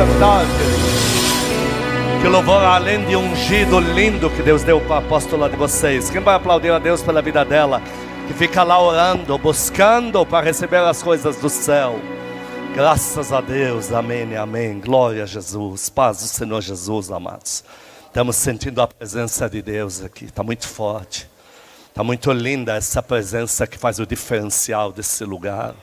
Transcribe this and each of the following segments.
sentar, querido. Que louvor, além de ungido lindo que Deus deu para a apóstola de vocês. Quem vai aplaudir a Deus pela vida dela? Que fica lá orando, buscando para receber as coisas do céu. Graças a Deus, amém, amém. Glória a Jesus, paz do Senhor Jesus, amados. Estamos sentindo a presença de Deus aqui, está muito forte. Está muito linda essa presença que faz o diferencial desse lugar.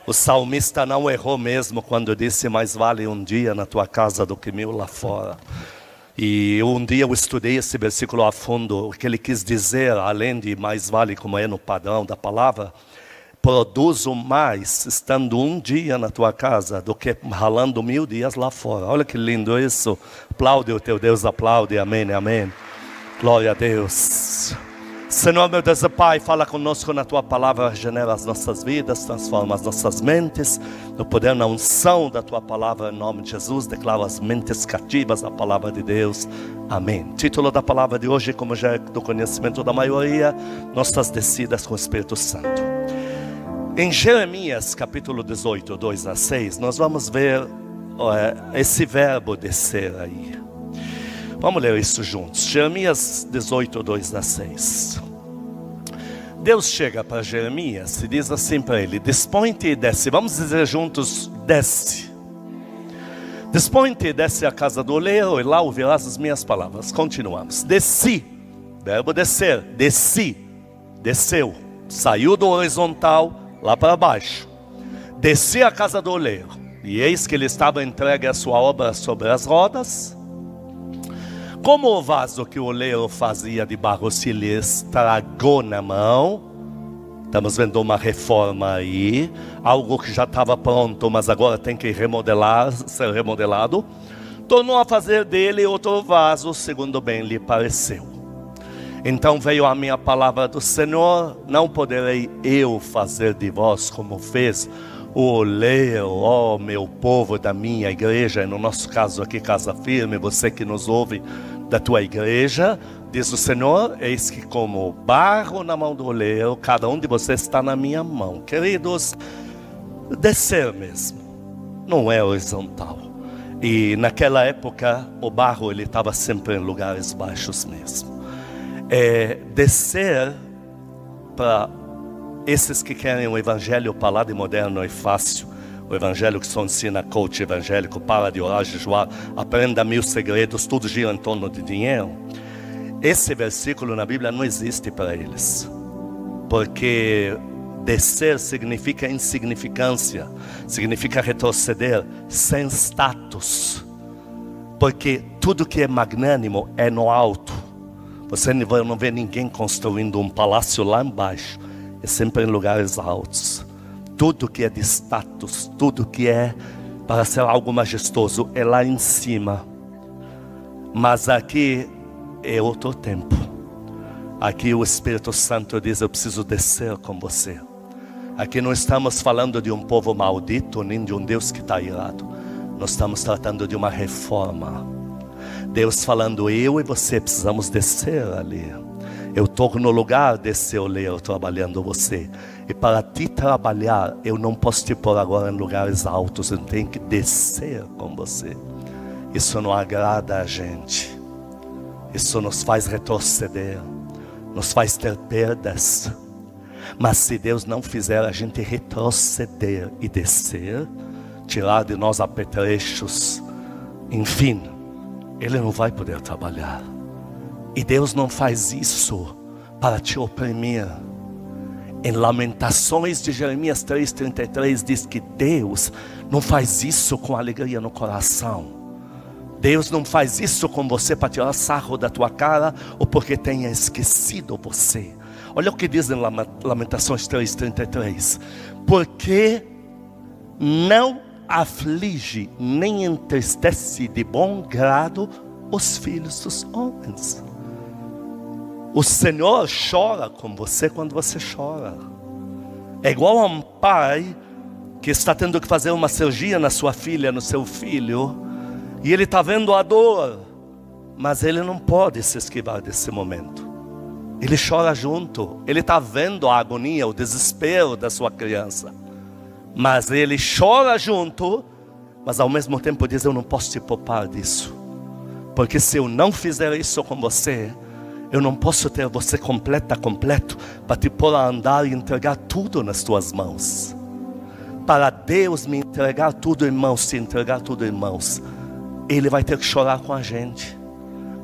O salmista não errou mesmo quando disse: mais vale um dia na tua casa do que 1000 lá fora. E um dia eu estudei esse versículo a fundo. O que ele quis dizer, além de mais vale, como é no padrão da palavra, produzo mais estando um dia na tua casa do que ralando 1000 dias lá fora. Olha que lindo isso. Aplaude o teu Deus, aplaude, amém, amém. Glória a Deus. Senhor, meu Deus e Pai, fala conosco na Tua palavra, regenera as nossas vidas, transforma as nossas mentes, no poder, na unção da Tua palavra, em nome de Jesus, declaro as mentes cativas à palavra de Deus, amém. Título da palavra de hoje, como já é do conhecimento da maioria, nossas descidas com o Espírito Santo. Em Jeremias, capítulo 18, 2 a 6, nós vamos ver esse verbo descer aí. Vamos ler isso juntos. Jeremias 18, 2 a 6. Deus chega para Jeremias e diz assim para ele: dispõe-te e desce. Vamos dizer juntos: desce. Dispõe-te e desce à casa do oleiro, e lá ouvirás as minhas palavras. Continuamos. Desci, verbo descer, desci, desceu, saiu do horizontal lá para baixo. Desci à casa do oleiro, e eis que ele estava entregue a sua obra sobre as rodas. Como o vaso que o oleiro fazia de barro se lhe estragou na mão. Estamos vendo uma reforma aí. Algo que já estava pronto, mas agora tem que remodelar, ser remodelado. Tornou a fazer dele outro vaso, segundo bem lhe pareceu. Então veio a minha palavra do Senhor: não poderei eu fazer de vós como fez o oleiro, ó meu povo da minha igreja, e no nosso caso aqui, Casa Firme, você que nos ouve da tua igreja, diz o Senhor: eis que como barro na mão do oleiro, cada um de vocês está na minha mão. Queridos, descer mesmo, não é horizontal. E naquela época, o barro ele estava sempre em lugares baixos mesmo. Descer para esses que querem o evangelho falado e moderno e fácil, o evangelho que só ensina coach evangélico, para de orar, jejuar, aprenda 1000 segredos, tudo gira em torno de dinheiro. Esse versículo na Bíblia não existe para eles, porque descer significa insignificância, significa retroceder, sem status, porque tudo que é magnânimo é no alto. Você não vê ninguém construindo um palácio lá embaixo, é sempre em lugares altos. Tudo que é de status, tudo que é para ser algo majestoso é lá em cima. Mas aqui é outro tempo. Aqui o Espírito Santo diz: eu preciso descer com você. Aqui não estamos falando de um povo maldito, nem de um Deus que está irado. Nós estamos tratando de uma reforma. Deus falando: eu e você precisamos descer ali. Eu estou no lugar desse oleiro trabalhando você. E para te trabalhar, eu não posso te pôr agora em lugares altos. Eu tenho que descer com você. Isso não agrada a gente. Isso nos faz retroceder. Nos faz ter perdas. Mas se Deus não fizer a gente retroceder e descer, tirar de nós apetrechos, enfim, Ele não vai poder trabalhar. E Deus não faz isso para te oprimir. Em Lamentações de Jeremias 3:33 diz que Deus não faz isso com alegria no coração. Deus não faz isso com você para tirar sarro da tua cara ou porque tenha esquecido você. Olha o que diz em Lamentações 3:33. Porque não aflige nem entristece de bom grado os filhos dos homens. O Senhor chora com você quando você chora. É igual a um pai que está tendo que fazer uma cirurgia na sua filha, no seu filho, e ele está vendo a dor, mas ele não pode se esquivar desse momento. Ele chora junto, ele está vendo a agonia, o desespero da sua criança, mas ele chora junto, mas ao mesmo tempo diz: eu não posso te poupar disso, porque se eu não fizer isso com você, eu não posso ter você completo, para te pôr a andar e entregar tudo nas tuas mãos. Para Deus me entregar tudo em mãos, se entregar tudo em mãos, Ele vai ter que chorar com a gente.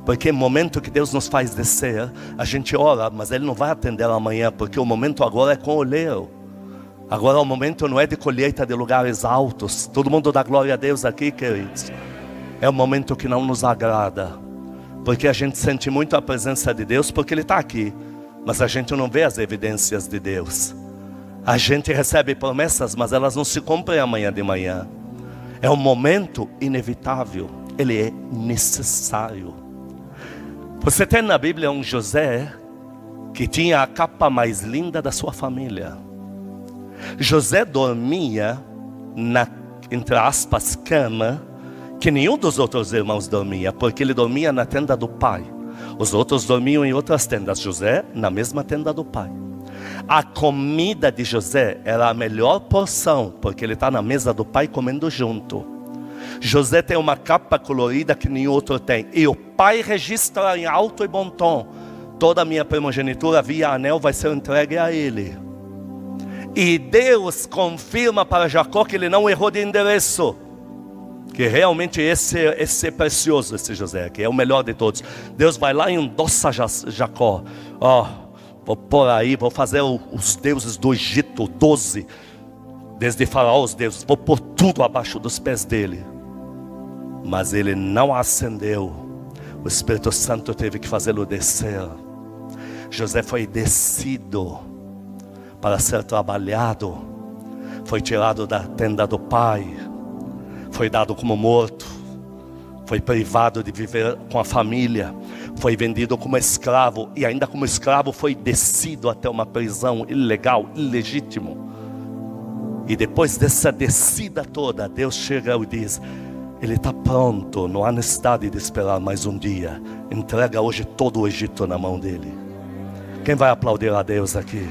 Porque no momento que Deus nos faz descer, a gente ora, mas Ele não vai atender amanhã, porque o momento agora é com o oleiro. Agora o momento não é de colheita de lugares altos. Todo mundo dá glória a Deus aqui, queridos. É um momento que não nos agrada, porque a gente sente muito a presença de Deus, porque Ele está aqui, mas a gente não vê as evidências de Deus. A gente recebe promessas, mas elas não se cumprem amanhã de manhã. É um momento inevitável, ele é necessário. Você tem na Bíblia um José que tinha a capa mais linda da sua família. José dormia na, entre aspas, cama que nenhum dos outros irmãos dormia, porque ele dormia na tenda do pai. Os outros dormiam em outras tendas, José na mesma tenda do pai. A comida de José era a melhor porção, porque ele está na mesa do pai comendo junto. José tem uma capa colorida que nenhum outro tem, e o pai registra em alto e bom tom: toda a minha primogenitura via anel vai ser entregue a ele. E Deus confirma para Jacó que ele não errou de endereço, que realmente esse é precioso, esse José, que é o melhor de todos. Deus vai lá e endossa Jacó: vou pôr aí, vou fazer os deuses do Egito, 12, desde Faraó os deuses, vou pôr tudo abaixo dos pés dele. Mas ele não acendeu. O Espírito Santo teve que fazê-lo descer. José foi descido para ser trabalhado. Foi tirado da tenda do pai. Foi dado como morto. Foi privado de viver com a família. Foi vendido como escravo. E ainda como escravo foi descido até uma prisão ilegal, ilegítimo. E depois dessa descida toda, Deus chega e diz: Ele está pronto, não há necessidade de esperar mais um dia. Entrega hoje todo o Egito na mão dele. Quem vai aplaudir a Deus aqui?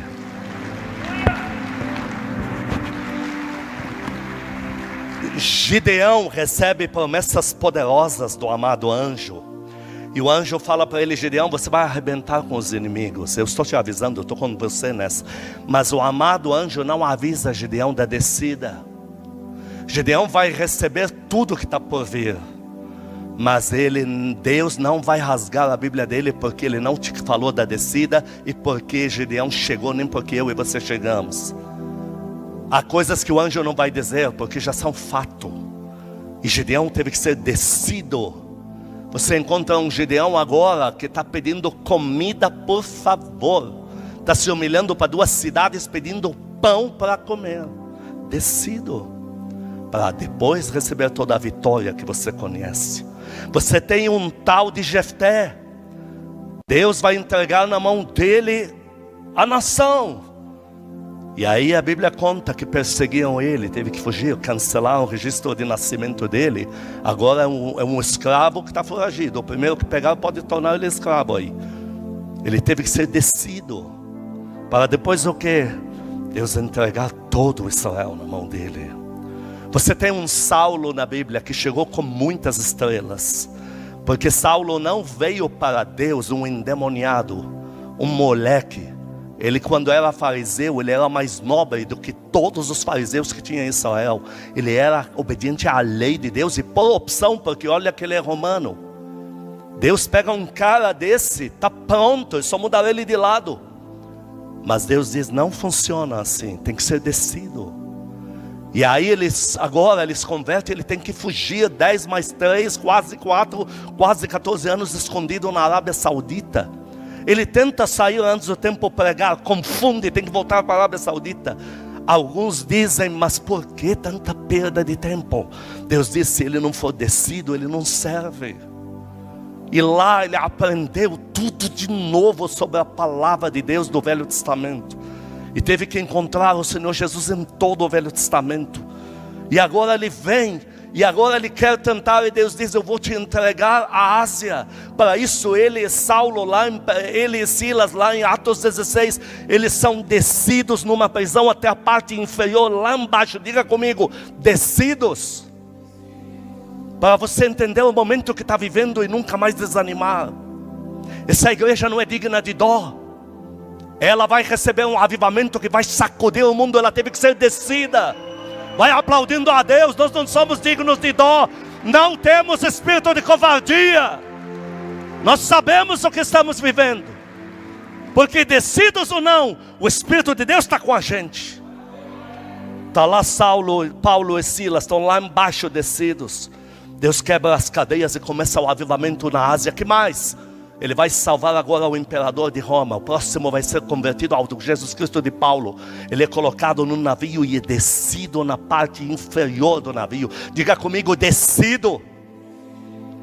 Gideão recebe promessas poderosas do amado anjo. E o anjo fala para ele: Gideão, você vai arrebentar com os inimigos. Eu estou te avisando, eu estou com você nessa. Mas o amado anjo não avisa Gideão da descida. Gideão vai receber tudo que está por vir, mas Deus não vai rasgar a Bíblia dele, porque ele não te falou da descida, e porque Gideão chegou, nem porque eu e você chegamos. Há coisas que o anjo não vai dizer, porque já são fato. E Gideão teve que ser descido. Você encontra um Gideão agora que está pedindo comida, por favor. Está se humilhando para 2 cidades pedindo pão para comer. Descido, para depois receber toda a vitória que você conhece. Você tem um tal de Jefté. Deus vai entregar na mão dele a nação. E aí a Bíblia conta que perseguiam ele, teve que fugir, cancelaram o registro de nascimento dele. Agora é um escravo que está foragido. O primeiro que pegar pode tornar ele escravo aí. Ele teve que ser descido, para depois o quê? Deus entregar todo Israel na mão dele. Você tem um Saulo na Bíblia que chegou com muitas estrelas, porque Saulo não veio para Deus um endemoniado, um moleque. Ele, quando era fariseu, ele era mais nobre do que todos os fariseus que tinha em Israel. Ele era obediente à lei de Deus, e por opção, porque olha que ele é romano. Deus pega um cara desse, está pronto, é só mudar ele de lado. Mas Deus diz: não funciona assim, tem que ser descido. E aí agora eles convertem, ele tem que fugir 10 mais 3, quase 4, quase 14 anos escondido na Arábia Saudita. Ele tenta sair antes do tempo pregar, confunde, tem que voltar para a Arábia Saudita. Alguns dizem: mas por que tanta perda de tempo? Deus disse: se ele não for descido, ele não serve. E lá ele aprendeu tudo de novo sobre a palavra de Deus do Velho Testamento. E teve que encontrar o Senhor Jesus em todo o Velho Testamento. E agora ele vem, e agora ele quer tentar, e Deus diz: eu vou te entregar a Ásia. Para isso ele e Saulo, ele e Silas lá em Atos 16, eles são descidos numa prisão até a parte inferior lá embaixo. Diga comigo: descidos. para você entender o momento que está vivendo e nunca mais desanimar. Essa igreja não é digna de dó. Ela vai receber um avivamento que vai sacudir o mundo. Ela teve que ser descida. Vai aplaudindo a Deus. Nós não somos dignos de dó. Não temos espírito de covardia. Nós sabemos o que estamos vivendo. Porque descidos ou não, o Espírito de Deus está com a gente. Está lá Paulo e Silas, estão lá embaixo descidos. Deus quebra as cadeias e começa o avivamento na Ásia. Que mais? Ele vai salvar agora o imperador de Roma. O próximo vai ser convertido ao Jesus Cristo de Paulo. Ele é colocado num navio e é descido na parte inferior do navio. Diga comigo, descido.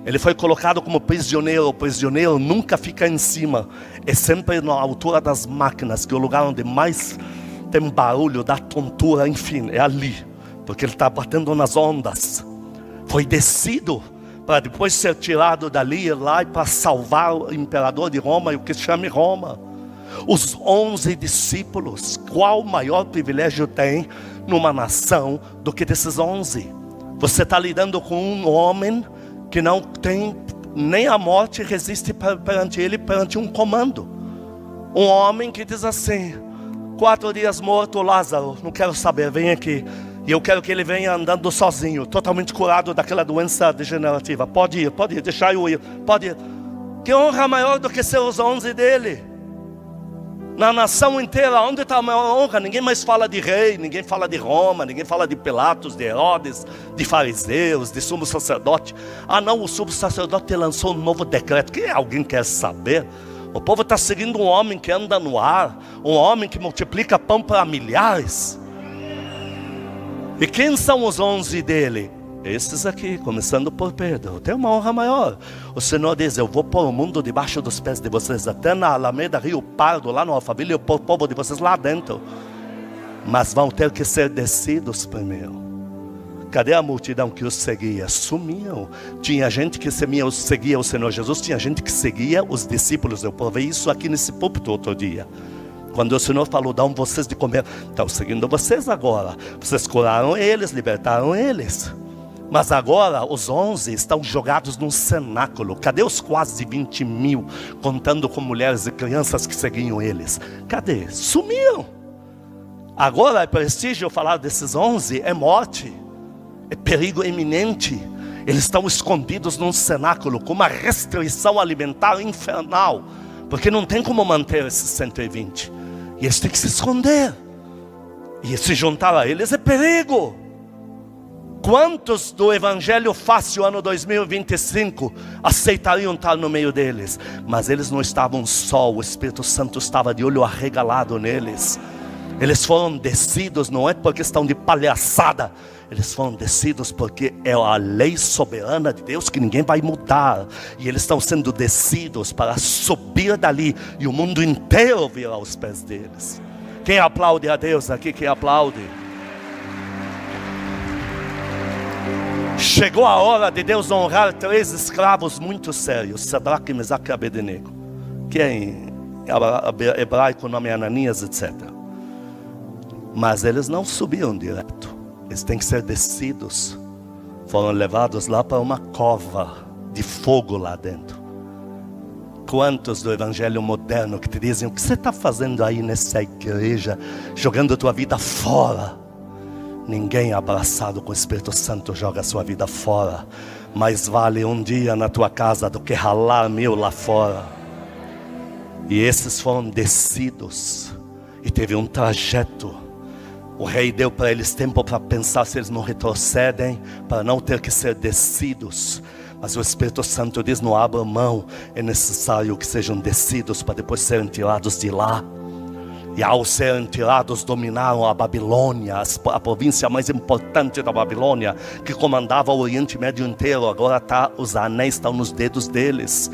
Ele foi colocado como prisioneiro. O prisioneiro nunca fica em cima. É sempre na altura das máquinas, que é o lugar onde mais tem barulho, dá tontura, enfim, é ali. Porque ele está batendo nas ondas. Foi descido para depois ser tirado dali e lá para salvar o imperador de Roma e o que se chama Roma. Os 11 discípulos, qual maior privilégio tem numa nação do que desses 11? Você está lidando com um homem que não tem, nem a morte resiste perante ele, perante um comando. Um homem que diz assim: 4 dias morto, Lázaro, não quero saber, vem aqui. E eu quero que ele venha andando sozinho, totalmente curado daquela doença degenerativa. Pode ir, deixar eu ir, pode ir. Que honra maior do que ser os 11 dele? Na nação inteira, onde está a maior honra? Ninguém mais fala de rei, ninguém fala de Roma, ninguém fala de Pilatos, de Herodes, de fariseus, de sumo sacerdote. Ah não, o sumo sacerdote lançou um novo decreto. Que alguém quer saber? O povo está seguindo um homem que anda no ar, um homem que multiplica pão para milhares. E quem são os 11 dele? Esses aqui, começando por Pedro. Tem uma honra maior. O Senhor diz: eu vou pôr o mundo debaixo dos pés de vocês. Até na Alameda Rio Pardo, lá no Alphaville, eu pôr o povo de vocês lá dentro. Mas vão ter que ser descidos primeiro. Cadê a multidão que os seguia? Sumiam. Tinha gente que seguia o Senhor Jesus. Tinha gente que seguia os discípulos. Eu provei isso aqui nesse púlpito outro dia. Quando o Senhor falou: dão vocês de comer. Estão seguindo vocês agora. Vocês curaram eles, libertaram eles. Mas agora os 11 estão jogados num cenáculo. Cadê os quase 20 mil, contando com mulheres e crianças que seguiam eles? Cadê? Sumiram. Agora é prestígio falar desses 11, é morte. É perigo iminente. Eles estão escondidos num cenáculo com uma restrição alimentar infernal. Porque não tem como manter esses 120. E eles têm que se esconder. E se juntar a eles é perigo. Quantos do Evangelho Fácil ano 2025 aceitariam estar no meio deles? Mas eles não estavam só, o Espírito Santo estava de olho arregalado neles. Eles foram descidos, não é porque estão de palhaçada. Eles foram descidos porque é a lei soberana de Deus que ninguém vai mudar. E eles estão sendo descidos para subir dali. E o mundo inteiro virá aos pés deles. Quem aplaude a Deus aqui? Quem aplaude? Chegou a hora de Deus honrar 3 escravos muito sérios: Sadraque, Mesaque e Abednego. Que em hebraico o nome é Ananias, etc. Mas eles não subiram direto. Eles têm que ser descidos. Foram levados lá para uma cova de fogo lá dentro. Quantos do evangelho moderno que te dizem: o que você está fazendo aí nessa igreja, jogando a tua vida fora? Ninguém abraçado com o Espírito Santo joga a sua vida fora. Mais vale um dia na tua casa do que ralar 1000 lá fora. E esses foram descidos. E teve um trajeto. O rei deu para eles tempo para pensar se eles não retrocedem, para não ter que ser descidos. Mas o Espírito Santo diz: não abra mão, é necessário que sejam descidos para depois serem tirados de lá. E ao serem tirados, dominaram a Babilônia, a província mais importante da Babilônia, que comandava o Oriente Médio inteiro. Agora os anéis estão nos dedos deles.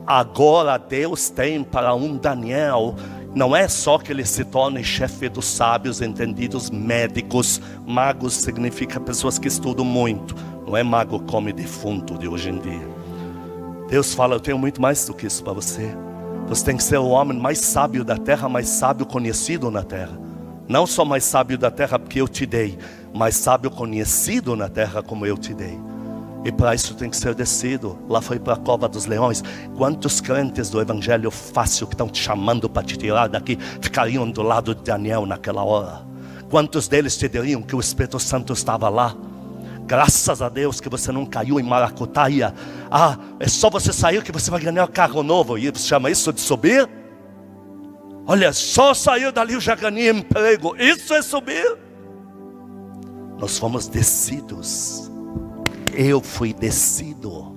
Agora Deus tem para um Daniel, não é só que ele se torne chefe dos sábios, entendidos, médicos. Magos significa pessoas que estudam muito. Não é mago come defunto de hoje em dia. Deus fala: eu tenho muito mais do que isso para você. Você tem que ser o homem mais sábio da terra, mais sábio conhecido na terra. Não só mais sábio da terra porque eu te dei, mas sábio conhecido na terra como eu te dei. E para isso tem que ser descido. Lá foi para a cova dos leões. Quantos crentes do evangelho fácil que estão te chamando para te tirar daqui ficariam do lado de Daniel naquela hora? Quantos deles te diriam que o Espírito Santo estava lá? Graças a Deus que você não caiu em maracutaia. É só você sair que você vai ganhar um carro novo. E você chama isso de subir? Olha, só sair dali eu já ganhei emprego. Isso é subir? Nós fomos descidos. Eu fui descido.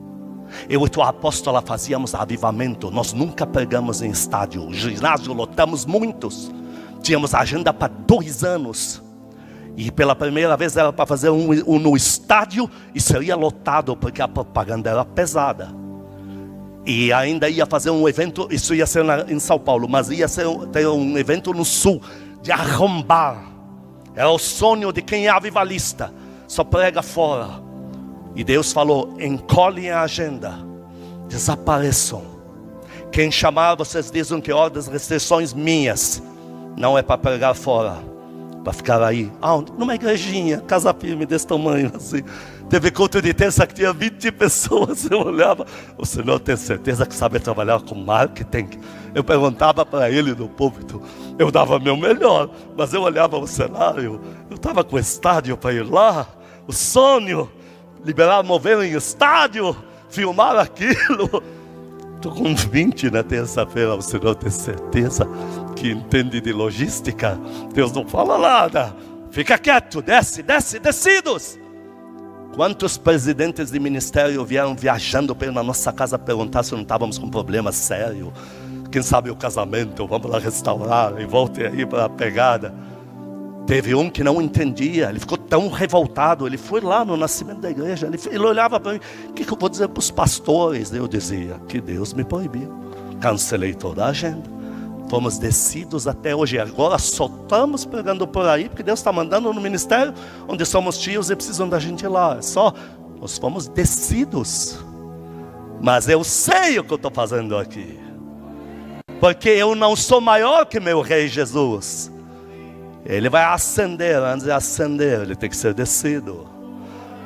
Eu e tua apóstola fazíamos avivamento. Nós nunca pregamos em estádio. O ginásio lotamos muitos. Tínhamos agenda para 2 anos. E pela primeira vez era para fazer um no estádio. E seria lotado porque a propaganda era pesada. E ainda ia fazer um evento. Isso ia ser em São Paulo. Mas ia ter um evento no sul. De arrombar. Era o sonho de quem é avivalista. Só prega fora. E Deus falou, encolhem a agenda, desapareçam. Quem chamar, vocês dizem que ordens, restrições minhas. Não é para pregar fora, para ficar aí. Numa igrejinha, casa firme desse tamanho assim. Teve culto de terça que tinha 20 pessoas. Eu olhava, o Senhor tem certeza que sabe trabalhar com marketing? Eu perguntava para ele no púlpito. Eu dava meu melhor, mas eu olhava o cenário. Eu estava com o estádio para ir lá, o sonho. Liberar, mover em estádio, filmar aquilo. Estou com 20 na terça-feira. O Senhor tem certeza que entende de logística? Deus não fala nada. Fica quieto, descidos. Quantos presidentes de ministério vieram viajando pela nossa casa perguntar se não estávamos com problema sério? Quem sabe o casamento, vamos lá restaurar e volte aí para a pegada. Teve um que não entendia, ele ficou tão revoltado, ele foi lá no nascimento da igreja, ele olhava para mim, o que eu vou dizer para os pastores? Eu dizia, que Deus me proibiu, cancelei toda a agenda, fomos descidos até hoje, agora só estamos pregando por aí, porque Deus está mandando no ministério, onde somos tios e precisam da gente lá, nós fomos descidos, mas eu sei o que eu estou fazendo aqui, porque eu não sou maior que meu rei Jesus. Ele vai ascender, antes de ascender, ele tem que ser descido.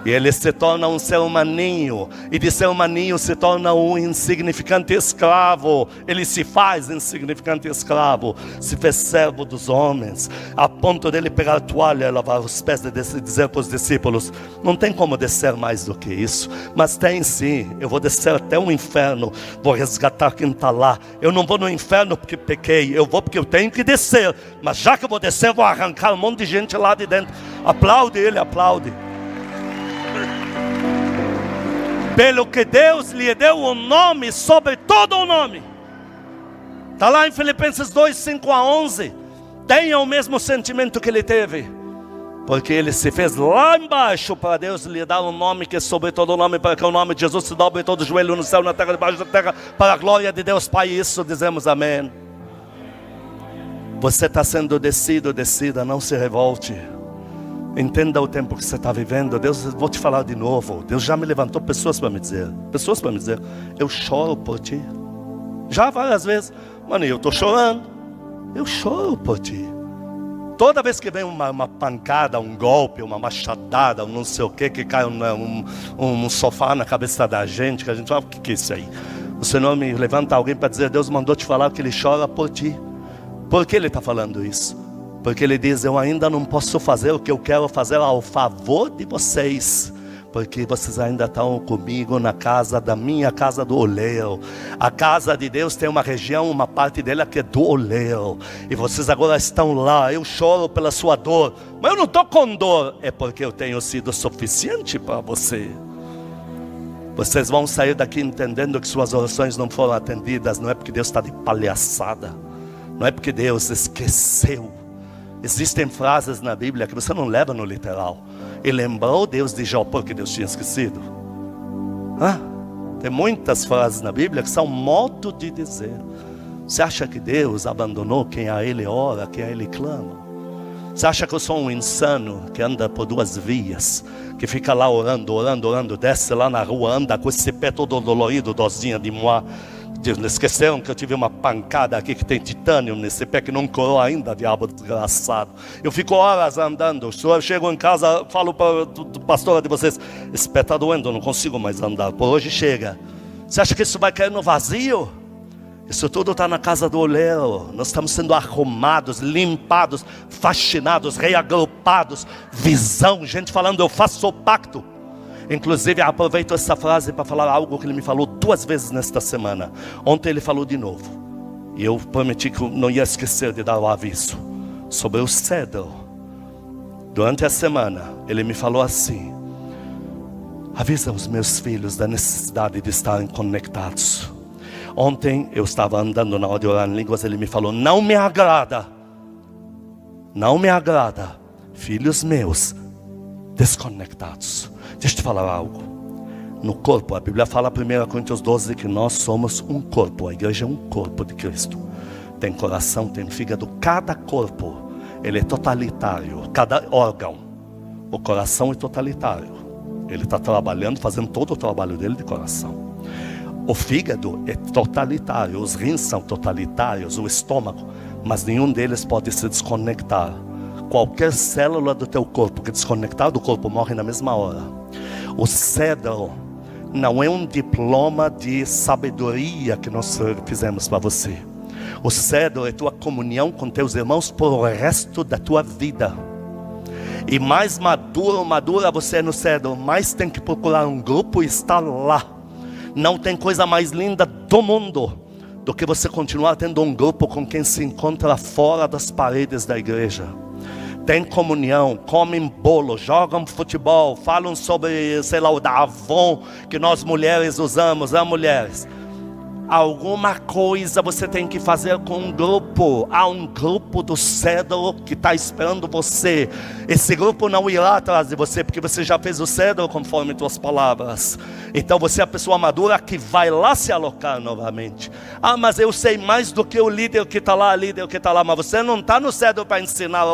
E ele se torna um ser humaninho. E de ser humaninho se torna um insignificante escravo. Ele se faz insignificante escravo. Se fez servo dos homens. A ponto dele pegar a toalha e lavar os pés e dizer para os discípulos, não tem como descer mais do que isso. Mas tem sim. Eu vou descer até o inferno. Vou resgatar quem está lá. Eu não vou no inferno porque pequei. Eu vou porque eu tenho que descer. Mas já que eu vou descer, eu vou arrancar um monte de gente lá de dentro. Aplaude ele, aplaude. Pelo que Deus lhe deu um nome sobre todo o nome. Está lá em Filipenses 2, 5-11. Tenha o mesmo sentimento que ele teve. Porque ele se fez lá embaixo para Deus lhe dar um nome que é sobre todo o nome. Para que o nome de Jesus se dobre todo o joelho no céu, na terra, debaixo da terra. Para a glória de Deus Pai. Isso dizemos amém. Você está sendo descido, descida, não se revolte. Entenda o tempo que você está vivendo. Deus, vou te falar de novo. Deus já me levantou pessoas para me dizer. Eu choro por ti. Já várias vezes. Mano, eu estou chorando. Eu choro por ti. Toda vez que vem uma pancada, um golpe, uma machadada, um não sei o que cai um sofá na cabeça da gente, que a gente fala, o que é isso aí? O Senhor me levanta alguém para dizer, Deus mandou te falar que Ele chora por ti. Por que Ele está falando isso? Porque Ele diz, eu ainda não posso fazer o que eu quero fazer ao favor de vocês. Porque vocês ainda estão comigo na casa da minha casa do oleiro. A casa de Deus tem uma região, uma parte dela que é do oleiro. E vocês agora estão lá, eu choro pela sua dor. Mas eu não estou com dor, é porque eu tenho sido suficiente para você. Vocês vão sair daqui entendendo que suas orações não foram atendidas. Não é porque Deus está de palhaçada. Não é porque Deus esqueceu. Existem frases na Bíblia que você não leva no literal. E lembrou Deus de Jó porque Deus tinha esquecido. Tem muitas frases na Bíblia que são modo de dizer. Você acha que Deus abandonou quem a Ele ora, quem a Ele clama? Você acha que eu sou um insano que anda por 2 vias, que fica lá orando, desce lá na rua, anda com esse pé todo dolorido, dozinha de moi, Esqueceram que eu tive uma pancada aqui que tem titânio nesse pé que não curou ainda, diabo desgraçado. Eu fico horas andando. Eu chego em casa, falo para o pastor de vocês: esse pé está doendo, eu não consigo mais andar. Por hoje chega. Você acha que isso vai cair no vazio? Isso tudo está na casa do oleiro. Nós estamos sendo arrumados, limpados, faxinados, reagrupados. Visão, gente falando: eu faço o pacto. Inclusive aproveito essa frase para falar algo que ele me falou 2 vezes nesta semana. Ontem ele falou de novo, e eu prometi que eu não ia esquecer de dar o aviso sobre o cedro. Durante a semana ele me falou assim: avisa os meus filhos da necessidade de estarem conectados. Ontem eu estava andando na hora de orar em línguas. Ele me falou: não me agrada, filhos meus desconectados. Deixa eu te falar algo. No corpo, a Bíblia fala em 1 Coríntios 12 que nós somos um corpo. A igreja é um corpo de Cristo. Tem coração, tem fígado. Cada corpo, ele é totalitário. Cada órgão. O coração é totalitário. Ele está trabalhando, fazendo todo o trabalho dele de coração. O fígado é totalitário. Os rins são totalitários. O estômago. Mas nenhum deles pode se desconectar. Qualquer célula do teu corpo que desconectar do corpo morre na mesma hora. O cedro não é um diploma de sabedoria que nós fizemos para você. O cedro é tua comunhão com teus irmãos por o resto da tua vida. E mais madura você é no cedro, mais tem que procurar um grupo e estar lá. Não tem coisa mais linda do mundo do que você continuar tendo um grupo com quem se encontra fora das paredes da igreja. Tem comunhão, comem bolo, jogam futebol, falam sobre, sei lá, o da Avon que nós mulheres usamos, mulheres. Alguma coisa você tem que fazer com um grupo. Há um grupo do cedro que está esperando você. Esse grupo não irá atrás de você, porque você já fez o cedro conforme tuas palavras. Então você é a pessoa madura que vai lá se alocar novamente. Mas eu sei mais do que o líder que está lá, Mas você não está no cedro para ensinar,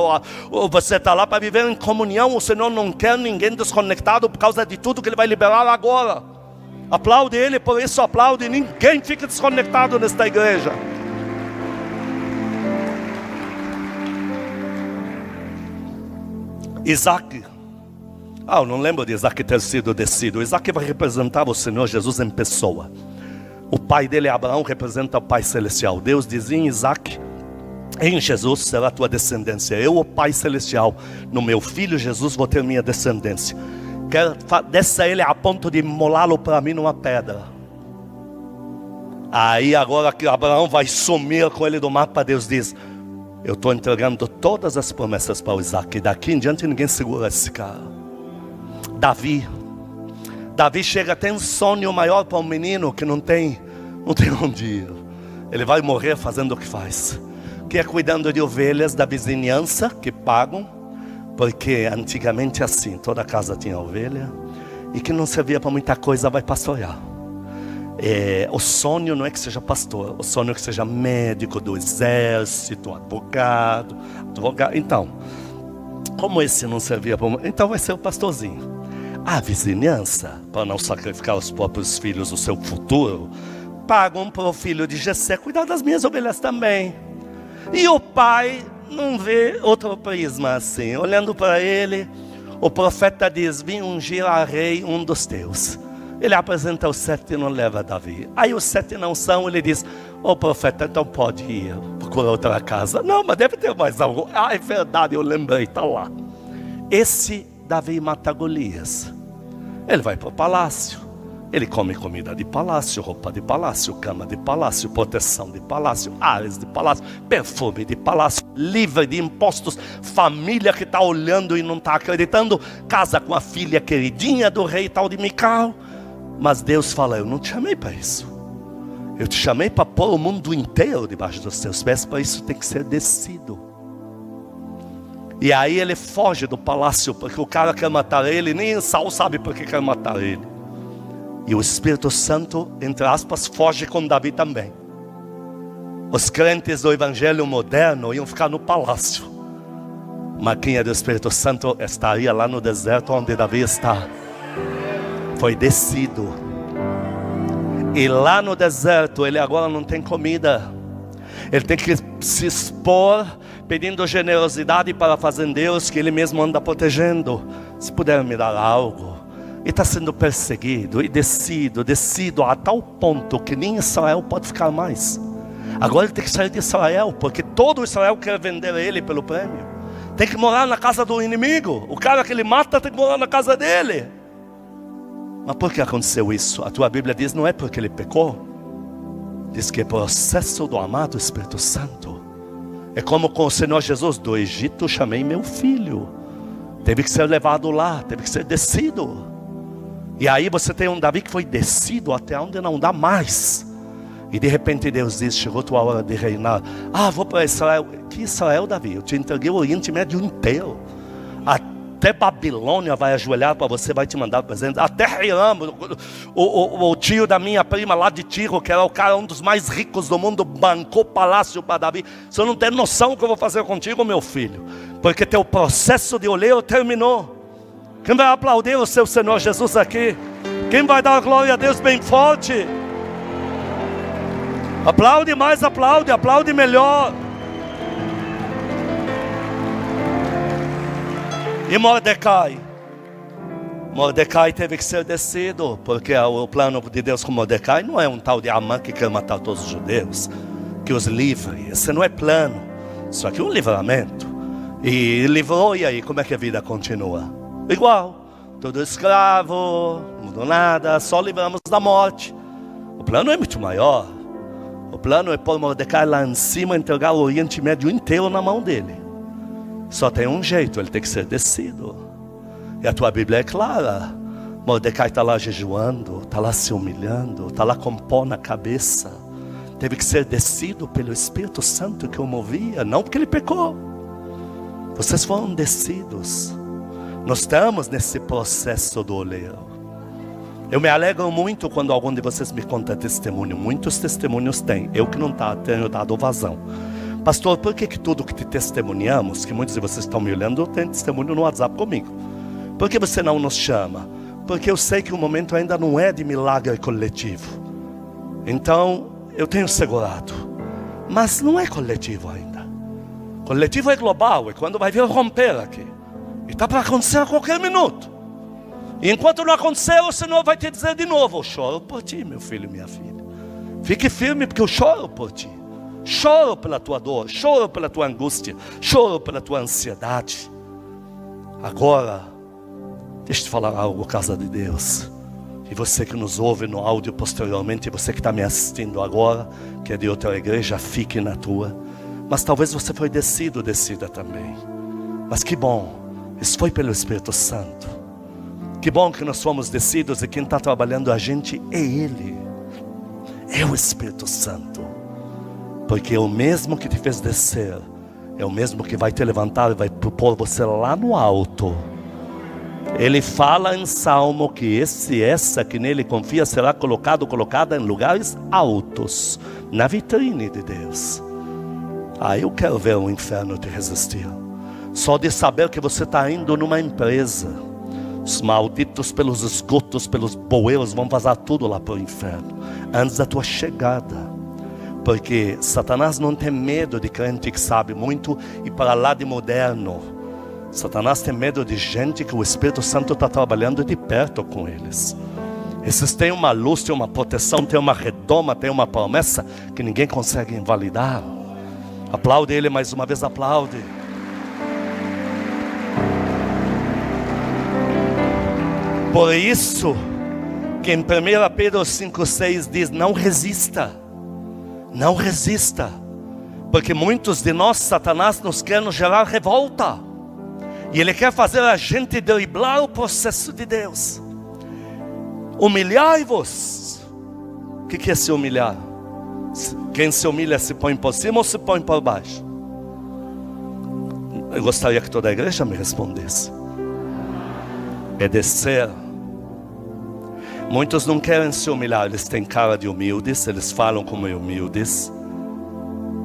ou você está lá para viver em comunhão. O Senhor não quer ninguém desconectado por causa de tudo que Ele vai liberar agora. Aplaude Ele, por isso aplaude. Ninguém fica desconectado nesta igreja. Isaac. Eu não lembro de Isaac ter sido descido. Isaac vai representar o Senhor Jesus em pessoa. O pai dele, Abraão, representa o Pai Celestial. Deus dizia em Isaac: em Jesus será a tua descendência. Eu, o Pai Celestial, no meu filho Jesus vou ter minha descendência. Desça ele a ponto de molá-lo para mim numa pedra. Aí agora que Abraão vai sumir com ele do mapa, Deus diz: eu estou entregando todas as promessas para o Isaac. Daqui em diante ninguém segura esse cara. Davi chega, tem um sonho maior para um menino que não tem onde ir. Ele vai morrer fazendo o que faz, que é cuidando de ovelhas da vizinhança que pagam. Porque antigamente assim, toda casa tinha ovelha, e que não servia para muita coisa, vai pastorear. O sonho não é que seja pastor, o sonho é que seja médico do exército, advogado. Então, como esse não servia para... então vai ser o pastorzinho. A vizinhança, para não sacrificar os próprios filhos, o seu futuro, pagam para o filho de Jessé cuidar das minhas ovelhas também. E o pai não vê outro prisma assim. Olhando para ele, o profeta diz: vim ungir a rei um dos teus. Ele apresenta os 7 e não leva Davi. Aí os 7 não são, ele diz: profeta, então pode ir procurar outra casa. Não, mas deve ter mais algo. É verdade, eu lembrei, está lá. Esse Davi mata Golias. Ele vai para o palácio. Ele come comida de palácio, roupa de palácio, cama de palácio, proteção de palácio, ares de palácio, perfume de palácio, livre de impostos, família que está olhando e não está acreditando, casa com a filha queridinha do rei tal de Mical. Mas Deus fala: eu não te chamei para isso. Eu te chamei para pôr o mundo inteiro debaixo dos teus pés. Para isso tem que ser descido. E aí ele foge do palácio, porque o cara quer matar ele. Nem Saul sabe por que quer matar ele. E o Espírito Santo, entre aspas, foge com Davi também. Os crentes do Evangelho moderno iam ficar no palácio. Mas quem é do Espírito Santo estaria lá no deserto onde Davi está. Foi descido. E lá no deserto, ele agora não tem comida. Ele tem que se expor, pedindo generosidade para fazendeiros que ele mesmo anda protegendo. Se puder me dar algo. E está sendo perseguido e descido a tal ponto que nem Israel pode ficar mais. Agora ele tem que sair de Israel, porque todo Israel quer vender ele pelo prêmio. Tem que morar na casa do inimigo. O cara que ele mata tem que morar na casa dele. Mas por que aconteceu isso? A tua Bíblia diz, não é porque ele pecou. Diz que é processo do amado Espírito Santo. É como com o Senhor Jesus, do Egito chamei meu filho. Teve que ser levado lá, teve que ser descido. E aí você tem um Davi que foi descido até onde não dá mais. E de repente Deus diz, chegou tua hora de reinar. Vou para Israel. Que Israel, Davi? Eu te entreguei o Oriente Médio inteiro. Até Babilônia vai ajoelhar para você, vai te mandar presente. Até Hiram, o tio da minha prima lá de Tiro, que era o cara, um dos mais ricos do mundo, bancou palácio para Davi. Você não tem noção do que eu vou fazer contigo, meu filho. Porque teu processo de oleiro terminou. Quem vai aplaudir o seu Senhor Jesus aqui? Quem vai dar glória a Deus bem forte? Aplaude mais, aplaude melhor. E Mordecai teve que ser descido, porque o plano de Deus com Mordecai não é um tal de Amã que quer matar todos os judeus, que os livre. Esse não é plano, só que um livramento. E livrou, e aí como é que a vida continua? Igual, todo escravo, não mudou nada, só livramos da morte. O plano é muito maior. O plano é pôr Mordecai lá em cima, entregar o Oriente Médio inteiro na mão dele. Só tem um jeito, ele tem que ser descido. E a tua Bíblia é clara. Mordecai está lá jejuando, está lá se humilhando, está lá com pó na cabeça. Teve que ser descido pelo Espírito Santo que o movia, não porque ele pecou. Vocês foram descidos. Nós estamos nesse processo do oleiro. Eu me alegro muito quando algum de vocês me conta testemunho. Muitos testemunhos têm, eu que não tenho dado vazão. Pastor, por que tudo que te testemunhamos, que muitos de vocês estão me olhando, tem testemunho no WhatsApp comigo? Por que você não nos chama? Porque eu sei que o momento ainda não é de milagre coletivo. Então, eu tenho segurado. Mas não é coletivo ainda. Coletivo é global, é quando vai vir romper aqui. E está para acontecer a qualquer minuto. E enquanto não acontecer, o Senhor vai te dizer de novo, eu choro por ti, meu filho e minha filha. Fique firme, porque eu choro por ti. Choro pela tua dor, choro pela tua angústia, choro pela tua ansiedade. Agora, deixa eu te falar algo, casa de Deus. E você que nos ouve no áudio posteriormente, e você que está me assistindo agora, que é de outra igreja, fique na tua. Mas talvez você foi descida também. Mas que bom, isso foi pelo Espírito Santo. Que bom que nós fomos descidos e quem está trabalhando a gente é Ele. É o Espírito Santo. Porque é o mesmo que te fez descer, é o mesmo que vai te levantar e vai pôr você lá no alto. Ele fala em Salmo que essa que nele confia será colocada em lugares altos, na vitrine de Deus. Eu quero ver o inferno te resistir. Só de saber que você está indo numa empresa, os malditos pelos esgotos, pelos bueiros vão vazar tudo lá para o inferno, antes da tua chegada. Porque Satanás não tem medo de crente que sabe muito e para lá de moderno. Satanás tem medo de gente que o Espírito Santo está trabalhando de perto com eles. Esses têm uma luz, têm uma proteção, têm uma redoma, têm uma promessa que ninguém consegue invalidar. Aplaude ele mais uma vez, aplaude. Por isso que em 1 Pedro 5,6 diz, não resista. Não resista, porque muitos de nós, Satanás nos quer nos gerar revolta. E ele quer fazer a gente driblar o processo de Deus. Humilhai-vos. O que é se humilhar? Quem se humilha se põe por cima ou se põe por baixo? Eu gostaria que toda a igreja me respondesse. É descer. Muitos não querem se humilhar, eles têm cara de humildes, eles falam como humildes.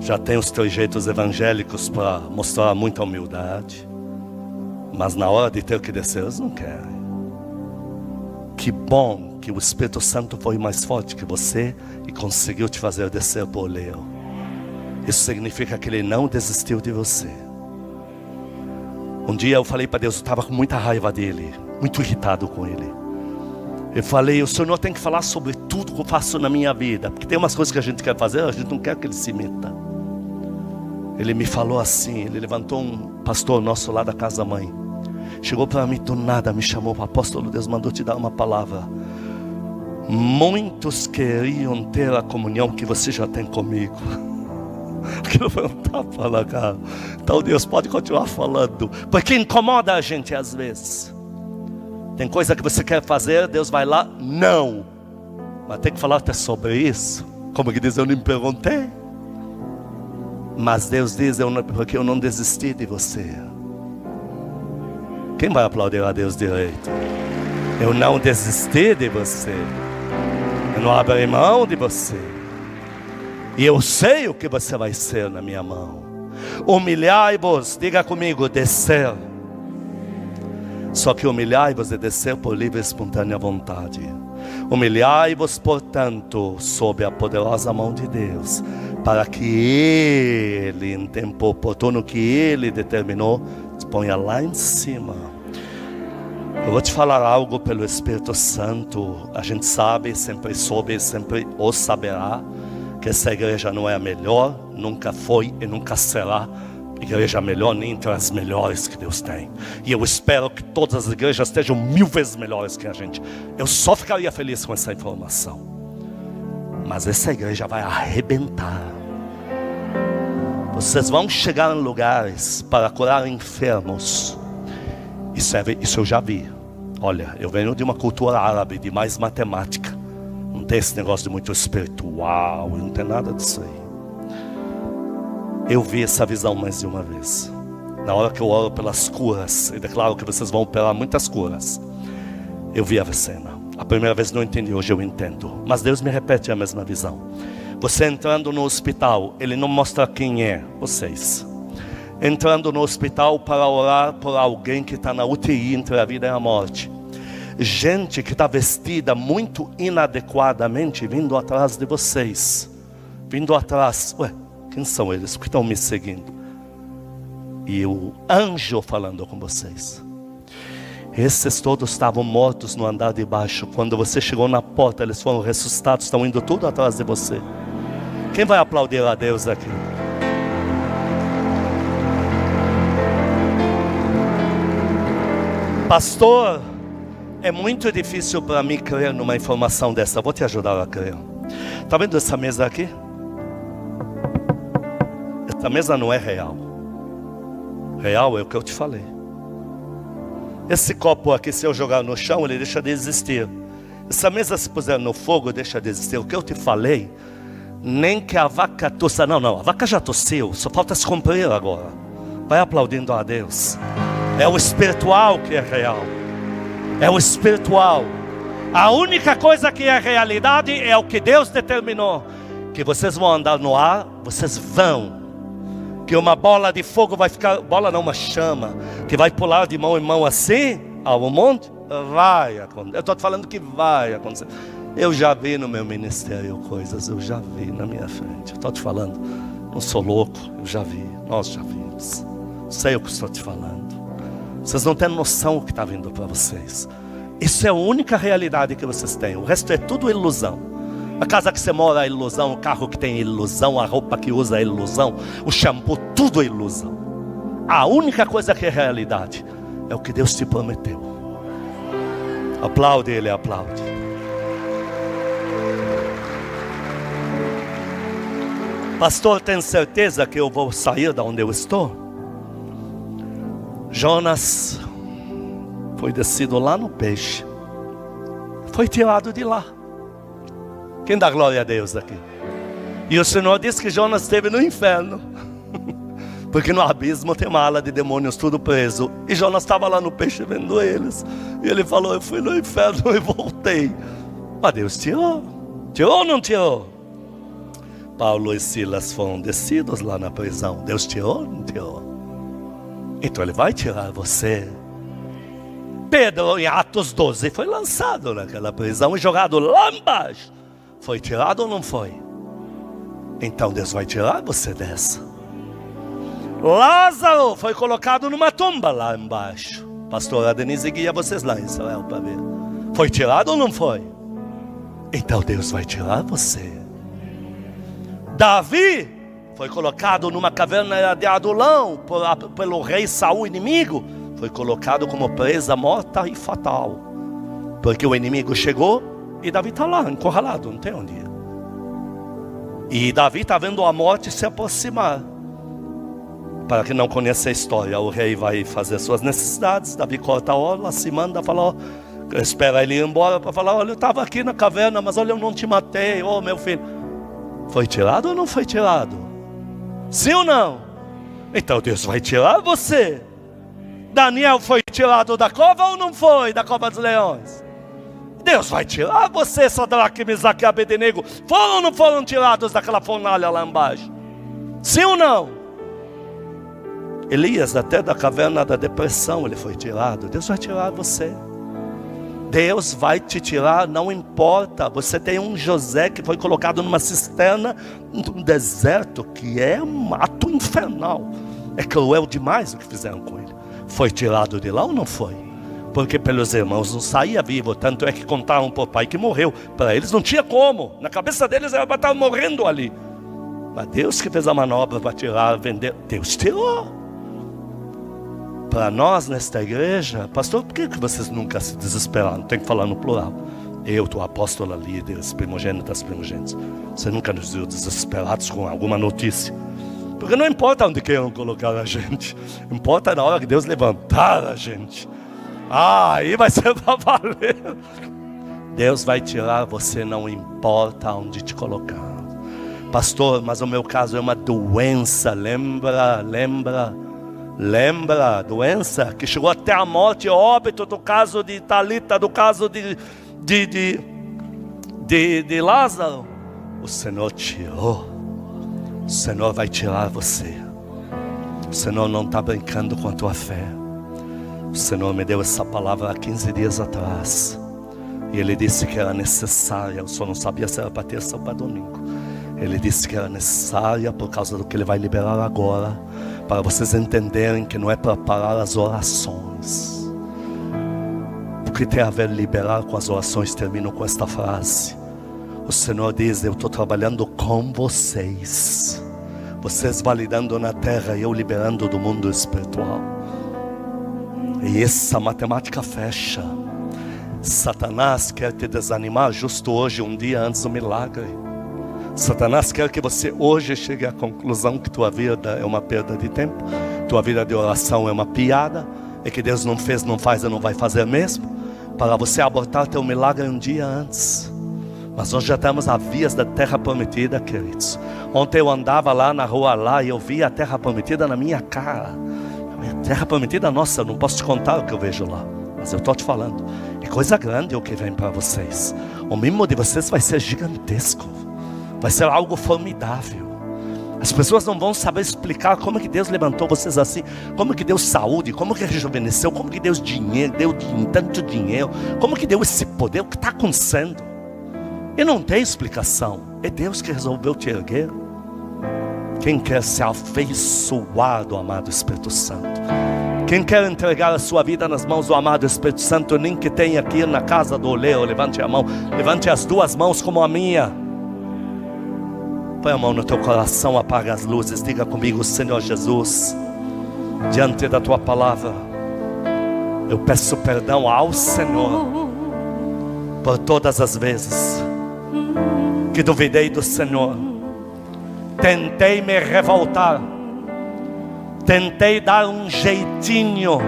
Já tem os trejeitos evangélicos para mostrar muita humildade. Mas na hora de ter que descer, eles não querem. Que bom que o Espírito Santo foi mais forte que você e conseguiu te fazer descer por oleiro. Isso significa que Ele não desistiu de você. Um dia eu falei para Deus, eu estava com muita raiva dele, muito irritado com Ele. Eu falei, o Senhor tem que falar sobre tudo que eu faço na minha vida, porque tem umas coisas que a gente quer fazer, a gente não quer que Ele se meta. Ele me falou assim, Ele levantou um pastor nosso lá da casa mãe. Chegou para mim do nada, me chamou para apóstolo, Deus mandou te dar uma palavra. Muitos queriam ter a comunhão que você já tem comigo. Aquilo foi um tapa na cara. Então Deus pode continuar falando, porque incomoda a gente às vezes. Tem coisa que você quer fazer, Deus vai lá, não. Mas tem que falar até sobre isso. Como que diz, eu nem me perguntei. Mas Deus diz, porque eu não desisti de você. Quem vai aplaudir a Deus direito? Eu não desisti de você. Eu não abri mão de você. E eu sei o que você vai ser na minha mão. Humilhai-vos, diga comigo, descer. Só que humilhai-vos é descer por livre e espontânea vontade. Humilhai-vos, portanto, sob a poderosa mão de Deus, para que Ele, em tempo oportuno que Ele determinou, te ponha lá em cima. Eu vou te falar algo pelo Espírito Santo. A gente sabe, sempre soube, sempre o saberá, que essa igreja não é a melhor, nunca foi e nunca será igreja melhor, nem entre as melhores que Deus tem. E eu espero que todas as igrejas estejam 1000 vezes melhores que a gente. Eu só ficaria feliz com essa informação. Mas essa igreja vai arrebentar. Vocês vão chegar em lugares para curar enfermos. Isso eu já vi. Olha, eu venho de uma cultura árabe, de mais matemática. Não tem esse negócio de muito espiritual, não tem nada disso aí. Eu vi essa visão mais de uma vez. Na hora que eu oro pelas curas, e declaro que vocês vão operar muitas curas, eu vi a cena. A primeira vez não entendi, hoje eu entendo. Mas Deus me repete a mesma visão. Você entrando no hospital, Ele não mostra quem é, vocês. Entrando no hospital para orar por alguém que está na UTI entre a vida e a morte. Gente que está vestida muito inadequadamente vindo atrás de vocês. Vindo atrás. Ué, quem são eles? Por que estão me seguindo? E o anjo falando com vocês. Esses todos estavam mortos no andar de baixo. Quando você chegou na porta, eles foram ressuscitados. Estão indo tudo atrás de você. Quem vai aplaudir a Deus aqui? Pastor, é muito difícil para mim crer numa informação dessa. Vou te ajudar a crer. Está vendo essa mesa aqui? Essa mesa não é real. Real é o que eu te falei. Esse copo aqui, se eu jogar no chão, ele deixa de existir. Essa mesa, se puser no fogo, deixa de existir. O que eu te falei, nem que a vaca tossa. Não, a vaca já tossiu. Só falta se cumprir agora. Vai aplaudindo a Deus. É o espiritual que é real. É o espiritual. A única coisa que é realidade é o que Deus determinou. Que vocês vão andar no ar, vocês vão. Que uma bola de fogo vai ficar, bola não, uma chama, que vai pular de mão em mão assim, ao monte, vai acontecer. Eu estou te falando que vai acontecer. Eu já vi no meu ministério coisas, eu já vi na minha frente. Eu estou te falando, não sou louco, eu já vi, nós já vimos. Sei o que estou te falando. Vocês não têm noção do que está vindo para vocês. Isso é a única realidade que vocês têm. O resto é tudo ilusão. A casa que você mora é ilusão, o carro que tem ilusão, a roupa que usa é ilusão, o shampoo, tudo é ilusão. A única coisa que é realidade é o que Deus te prometeu. Aplaude Ele, aplaude. Pastor, tem certeza que eu vou sair da onde eu estou? Jonas foi descido lá no peixe, foi tirado de lá. Quem dá glória a Deus aqui? E o Senhor disse que Jonas esteve no inferno. Porque no abismo tem uma ala de demônios tudo preso. E Jonas estava lá no peixe vendo eles. E ele falou, eu fui no inferno e voltei. Mas Deus tirou. Tirou ou não tirou? Paulo e Silas foram descidos lá na prisão. Deus tirou ou não tirou? Então Ele vai tirar você. Pedro, em Atos 12, foi lançado naquela prisão e jogado lá embaixo. Foi tirado ou não foi? Então Deus vai tirar você dessa. Lázaro foi colocado numa tumba lá embaixo. Pastora Denise guia vocês lá em Israel para ver. Foi tirado ou não foi? Então Deus vai tirar você. Davi foi colocado numa caverna de Adulão pelo rei Saul, inimigo. Foi colocado como presa morta e fatal. Porque o inimigo chegou e Davi está lá, encurralado, não tem onde ir. E Davi está vendo a morte se aproximar. Para quem não conhece a história, o rei vai fazer suas necessidades. Davi corta a orla, se manda, fala, espera ele ir embora para falar, olha, eu estava aqui na caverna, mas olha, eu não te matei, meu filho. Foi tirado ou não foi tirado? Sim ou não? Então Deus vai tirar você. Daniel foi tirado da cova ou não foi? Da cova dos leões. Deus vai tirar você, Sadraque, Mesaque e Abednego. Foram ou não foram tirados daquela fornalha lá embaixo? Sim ou não? Elias, até da caverna da depressão, ele foi tirado. Deus vai tirar você. Deus vai te tirar, não importa. Você tem um José que foi colocado numa cisterna, num deserto, que é um ato infernal. É cruel demais o que fizeram com ele. Foi tirado de lá ou não foi? Porque pelos irmãos não saía vivo. Tanto é que contaram para o pai que morreu. Para eles não tinha como. Na cabeça deles era para estar morrendo ali. Mas Deus que fez a manobra para tirar, vender. Deus tirou. Para nós nesta igreja, pastor, por que vocês nunca se desesperaram? Tem que falar no plural. Eu, tua apóstola, líderes, primogênitas, primogênitos. Você nunca nos viu desesperados com alguma notícia? Porque não importa onde queiram colocar a gente. Importa na hora que Deus levantar a gente. Aí vai ser para valer. Deus vai tirar você, não importa onde te colocar. Pastor, mas o meu caso é uma doença. Lembra, doença que chegou até a morte, óbito, do caso de Talita, do caso de Lázaro. O Senhor tirou. O Senhor vai tirar você. O Senhor não está brincando com a tua fé. O Senhor me deu essa palavra há 15 dias atrás. E Ele disse que era necessária. Eu só não sabia se era para terça ou para domingo. Ele disse que era necessária por causa do que Ele vai liberar agora. Para vocês entenderem que não é para parar as orações. O que tem a ver liberar com as orações, termino com esta frase. O Senhor diz, eu estou trabalhando com vocês. Vocês validando na terra e eu liberando do mundo espiritual. E essa matemática fecha. Satanás quer te desanimar justo hoje, um dia antes do milagre. Satanás quer que você hoje chegue à conclusão que tua vida é uma perda de tempo, tua vida de oração é uma piada, e que Deus não fez, não faz e não vai fazer mesmo, para você abortar teu milagre um dia antes. Mas nós já estamos a vias da terra prometida, queridos. Ontem eu andava lá na rua lá e eu vi a terra prometida na minha cara. A terra prometida, nossa, eu não posso te contar o que eu vejo lá, mas eu estou te falando, é coisa grande o que vem para vocês. O mimo de vocês vai ser gigantesco. Vai ser algo formidável. As pessoas não vão saber explicar como que Deus levantou vocês assim, como que deu saúde, como que rejuvenesceu, como que deu dinheiro, deu tanto dinheiro, como que deu esse poder, o que está acontecendo. E não tem explicação. É Deus que resolveu te erguer. Quem quer se afeiçoar do amado Espírito Santo, quem quer entregar a sua vida nas mãos do amado Espírito Santo, nem que tenha aqui na casa do oleiro, levante a mão, levante as duas mãos como a minha. Põe a mão no teu coração, apaga as luzes, diga comigo, Senhor Jesus, diante da tua palavra, eu peço perdão ao Senhor por todas as vezes que duvidei do Senhor, tentei me revoltar, tentei dar um jeitinho,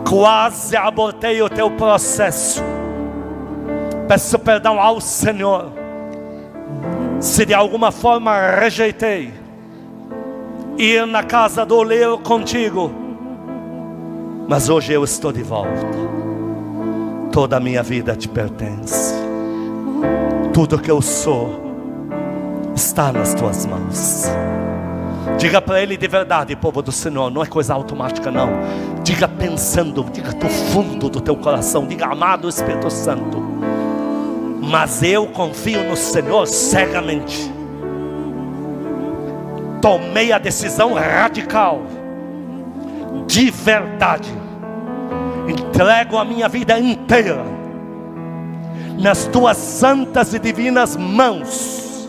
quase abortei o teu processo. Peço perdão ao Senhor se de alguma forma rejeitei ir na casa do oleiro contigo, mas hoje eu estou de volta. Toda a minha vida te pertence. Tudo que eu sou está nas tuas mãos. Diga para Ele de verdade, povo do Senhor, não é coisa automática não. Diga pensando, diga do fundo do teu coração, diga: amado Espírito Santo, mas eu confio no Senhor cegamente. Tomei a decisão radical, de verdade. Entrego a minha vida inteira nas tuas santas e divinas mãos.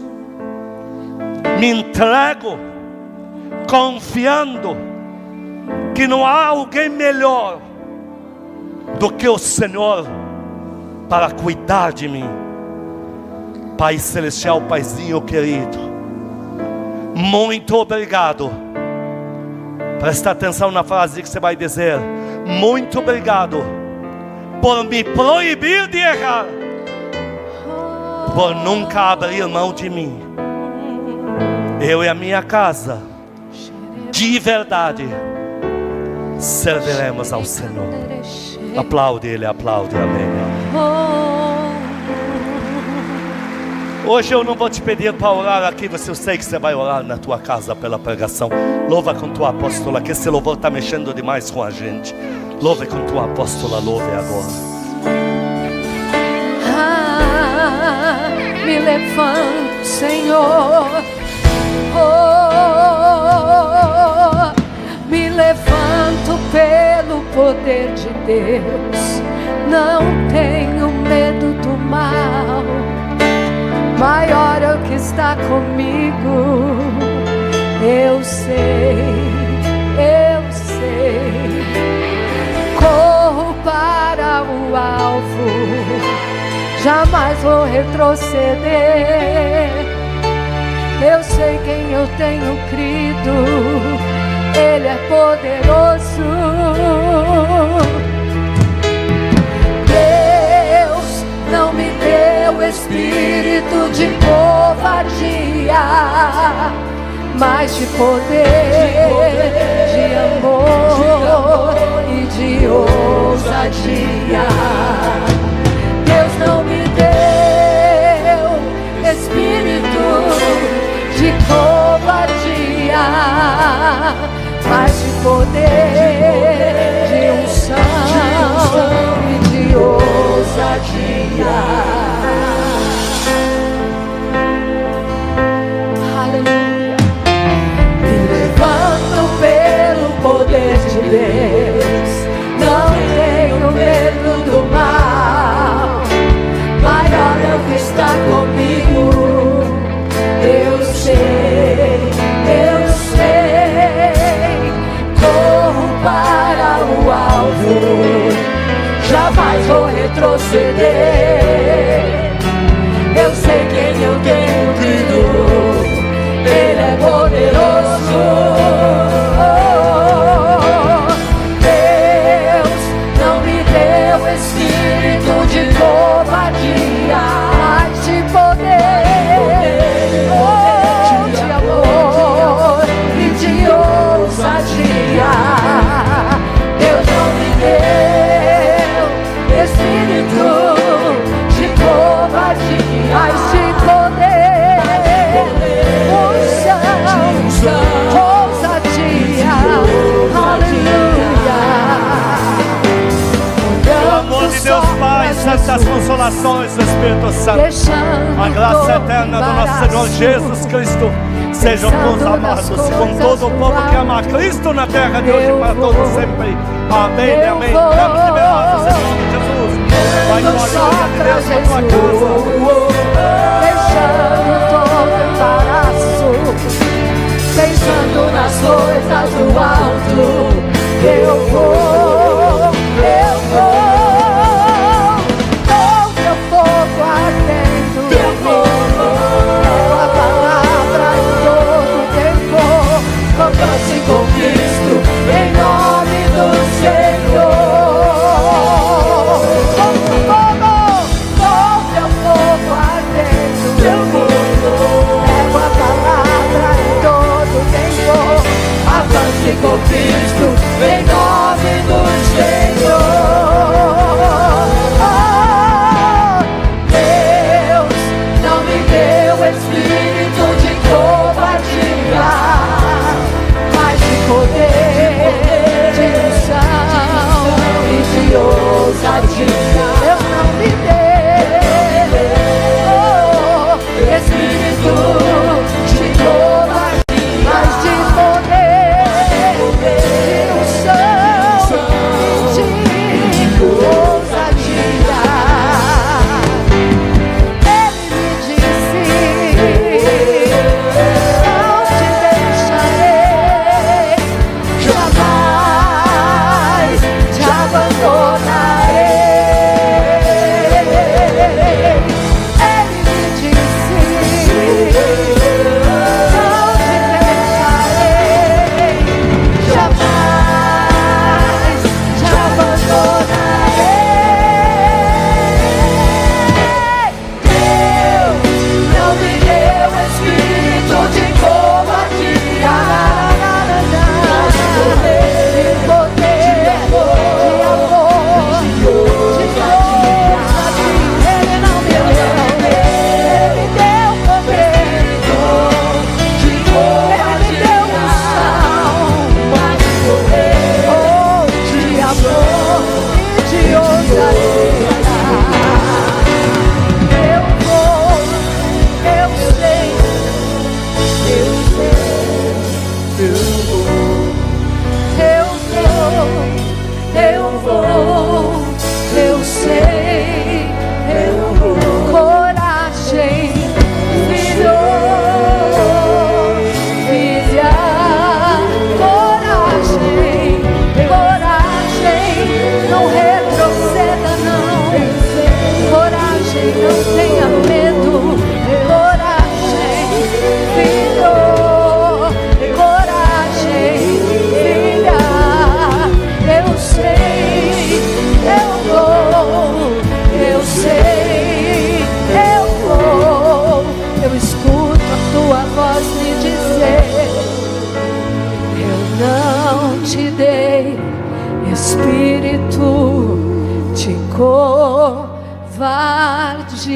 Me entrego confiando que não há alguém melhor do que o Senhor para cuidar de mim. Pai Celestial, Paizinho querido, muito obrigado. Presta atenção na frase que você vai dizer: muito obrigado por me proibir de errar, por nunca abrir mão de mim. Eu e a minha casa, de verdade, serviremos ao Senhor. Aplaude Ele, aplaude, amém. Hoje eu não vou te pedir para orar aqui, eu sei que você vai orar na tua casa pela pregação. Louva com tua apóstola, que esse louvor está mexendo demais com a gente. Louve com tua apóstola, louve agora. Me levanto, Senhor, me levanto pelo poder de Deus. Não tenho medo do mal, maior é o que está comigo. Eu sei, corro para o alvo, jamais vou retroceder. Eu sei quem eu tenho crido, Ele é poderoso. Deus não me deu espírito de covardia, mas de poder, de amor e de ousadia. Deus não me deu espírito de covardia, mas de poder, de unção e de ousadia. Aleluia. Me levanto pelo poder de Deus, não tenho medo do mal, maior é o que está comigo. Eu sei, corro para o alvo, jamais vou retroceder. Eu sei quem eu tenho crido, Ele é poderoso. Deus não me deu espírito de covardia, mas de poder, de amor e de ousadia. Deus não me deu espírito de covardia, mas de poder, unção, ousadia. Aleluia. Pelo amor de Deus Pai, santas consolações do Espírito Santo, a graça eterna do nosso Senhor Jesus Cristo sejam com os amados, com todo o povo que ama a Cristo na terra de hoje para todos sempre. Amém e amém. Estamos liberados em nome de Jesus. Vai glória a Deus na tua casa. Deixando todo embaraço, pensando nas coisas do alto. Eu vou, com teu fogo ardendo, tua palavra em todo tempo, converse com Cristo em nome do Senhor. Com teu fogo covardia.